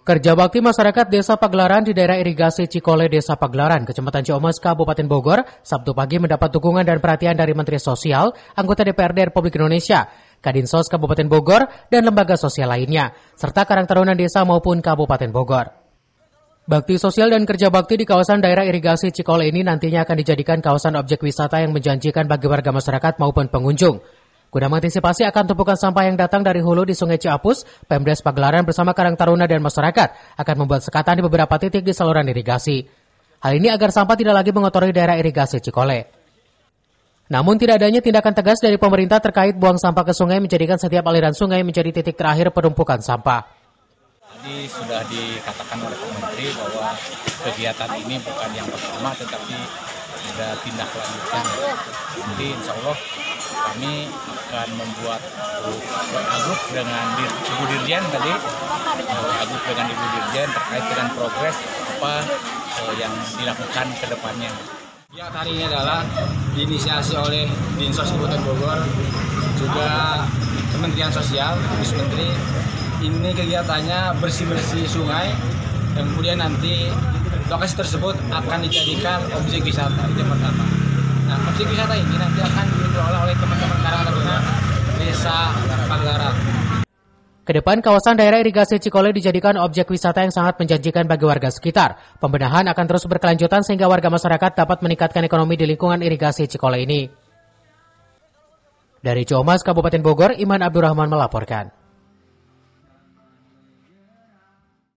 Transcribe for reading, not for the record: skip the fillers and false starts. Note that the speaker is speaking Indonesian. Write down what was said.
Kerja bakti masyarakat Desa Pagelaran di daerah irigasi Cikole, Desa Pagelaran, Kecamatan Ciamis, Kabupaten Bogor, Sabtu pagi mendapat dukungan dan perhatian dari Menteri Sosial, anggota DPRD Republik Indonesia, Kadinsos Kabupaten Bogor, dan lembaga sosial lainnya, serta Karang Taruna Desa maupun Kabupaten Bogor. Bakti sosial dan kerja bakti di kawasan daerah irigasi Cikole ini nantinya akan dijadikan kawasan objek wisata yang menjanjikan bagi warga masyarakat maupun pengunjung. Guna mengantisipasi akan tumpukan sampah yang datang dari hulu di Sungai Ciapus, Pemdes Pagelaran bersama Karang Taruna dan masyarakat akan membuat sekatan di beberapa titik di saluran irigasi. Hal ini agar sampah tidak lagi mengotori daerah irigasi Cikole. Namun tidak adanya tindakan tegas dari pemerintah terkait buang sampah ke sungai menjadikan setiap aliran sungai menjadi titik terakhir penumpukan sampah. Tadi sudah dikatakan oleh Pak Menteri bahwa kegiatan ini bukan yang pertama tetapi ada tindak lanjutnya. Nanti insya Allah kami akan membuat agrup dengan Ibu Dirjen tadi, agrup dengan Ibu Dirjen terkait dengan progres apa yang dilakukan ke depannya. Ya, hari ini adalah diinisiasi oleh Dinsos Kabupaten Bogor, juga Kementerian Sosial, Gus Menteri. Ini kegiatannya bersih-bersih sungai, dan kemudian nanti lokasi tersebut akan dijadikan objek wisata itu yang pertama. Nah, objek wisata ini nanti akan dikelola oleh teman-teman Karang Taruna Desa Pagelaran. Kedepan kawasan daerah irigasi Cikole dijadikan objek wisata yang sangat menjanjikan bagi warga sekitar. Pembenahan akan terus berkelanjutan sehingga warga masyarakat dapat meningkatkan ekonomi di lingkungan irigasi Cikole ini. Dari Ciamis, Kabupaten Bogor, Iman Abdurrahman melaporkan.